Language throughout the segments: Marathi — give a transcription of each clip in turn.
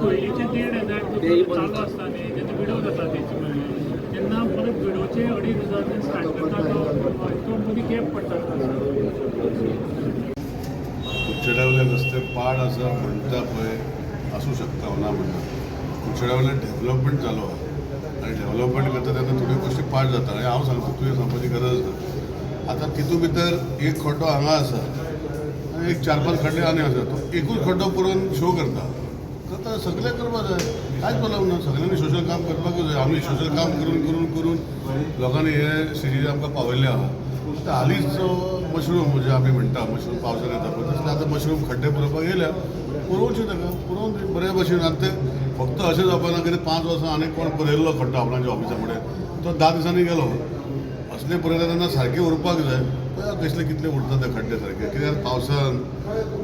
पयलींचे 1.5 चालू आसता न्ही तेन्ना विडो जाता तेन्ना परत विडोचे 2,500 स्टार्ट करता तो मदीं गॅप पडटा. कुडचड्यावयले रस्ते पाड आसा म्हणटा पळय आसूं शकता ना म्हणटा. कुडचड्यावयले डेव्हलपमेंट जालो आनी डेव्हलपमेंट करता तेन्ना थोड्यो गोश्टी पाड जाता आनी हांव सांगता तुवें सांगपाची गरज ना. आतां तितून भितर एक खड्डो हांगा आसा आनी एक 4-5 खड्डे आनी आसा. तो एकूच खड्डो पुरोवन शो करता सगळें करपाक जाय, कांयच प्रॉब्लेम ना. सगळ्यांनी सोशल काम करपाकूच जाय. आमी सोशल काम करून करून करून लोकांनी हे स्टेजीर आमकां पावयल्ले आहा. आतां हालींच मशरूम म्हणजे आमी म्हणटा मशरूम पावसान येता पळय तसले आतां मशरूम खड्डे पुरोवपाक येयल्या. पुरोवचे ताका पुरोवन बरे भशेन. आतां ते फक्त अशें जावपाक ना कितें 5 वर्सां आनी कोण पुरयल्लो खड्डो आपणाच्या ऑफिसा कडेन तो 10 दिसांनी गेलो. असले पळयता तेन्ना सारके उरपाक जाय. पळय कसले कितले उरता ते खड्डे सारके. कित्याक पावसान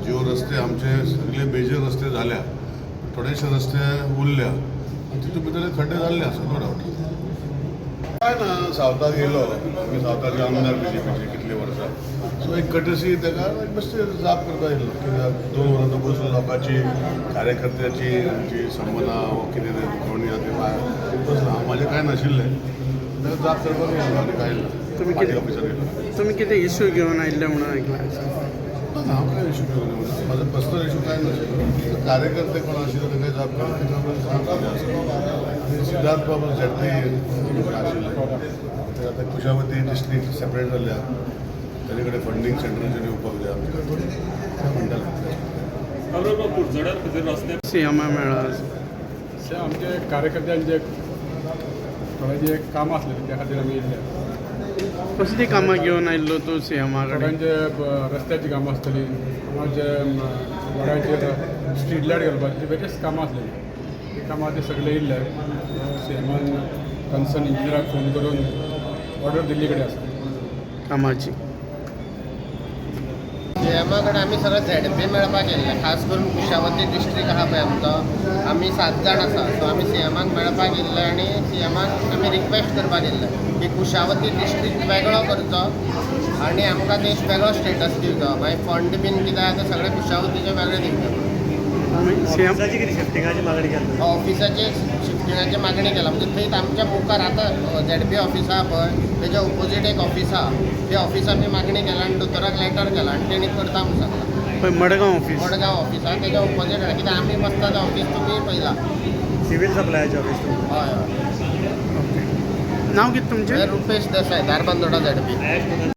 ज्यो रस्ते आमचे सगळे मेजर रस्ते जाल्या थोडेशे रस्ते उरल्या आनी तितून भितर खड्डे जाल्ले आसा नो डावट. काय ना सावथाक येयलो आमी सावथाचे आमदार BJPचे कितले वर्सां. सो एक कटसी ताका बेश्टे जाप करपा येयलो. कित्याक 2 वरां बसून लोकांची कार्यकर्त्याची आमची संबंदां वो कितें दुखवणी आहा ते बसला. म्हाजें कांय नाशिल्लें ताका जाप करपाक येयलो आनी काय ना. तुम्ही पार्टी ऑफिसार येयलो. तुम्ही किती इश्यू घेऊन आयिल्ले म्हणून ऐकलां. हांव काय इशू घेवन म्हाजो पर्सनल इशू कांय नाशिल्लो. कार्यकर्ते कोण आशिल्ले ताका जाप करपाक आनी सिद्धार्थ बाबू शेट्टी आशिल्ले ते आतां कुशावती डिस्ट्रिक्ट सेपरेट जाल्या ताजे कडेन फंडींग सेंटराचेर येवपाक जाय आमकां म्हणटाले. सीएमा मेळ्ळा आमचे कार्यकर्त्यांचे थोडे जे काम आसलें त्या खातीर आमी येयल्ले. कसली कामां घेवन आयिल्लो तूं सीएमा कडेन. थोड्यांचे रस्त्याची कामां आसतलीं, आमचे वड्याचेर स्ट्रीट लायट घालपाची वेगळीच कामां आसलेलीं. ती कामां ते सगळे येयल्ले. सीएमान कन्सर्न इंजिनियराक फोन करून ऑर्डर दिल्ली कडेन आसा कामाची. सीएमा कडेन आमी सगळे ZP मेळपाक गेल्ले. खास करून कुशावती डिस्ट्रिक्ट आहा पळय आमचो आमी 7 जाण आसा. सो आमी सीएमाक मेळपाक गेल्ले आनी सीएमाक आमी रिक्वेस्ट करपाक गेल्ले की कुशावती डिस्ट्रिक्ट वेगळो करचो आनी आमकां देश वेगळो स्टेटस दिवचो. मागीर फंड बीन कितें आहा ते सगळे कुशावतीचे वेगळे दिवचे. ऑफिसाची शिफ्टिंगाची मागणी केला. म्हणजे थंय आमच्या मुखार आतां ZP ऑफिस आहा पळय तेच्या ऑपोजीट एक ऑफिस आहा. ते ऑफिस आमी मागणी केला आनी दोतोराक लेटर केला आनी तेणी करता म्हणून सांगला. पळय मडगांव ऑफिस. मडगांव ऑफिस आहा तेच्या ऑपोजीट कित्याक आमी बसता तें ऑफिस तुमी पळयला. सिव्हिल सप्लायाचें ऑफिस. हय हय. नांव कितें तुमचें. रुपेश देसाय धारबांदोडा ZP.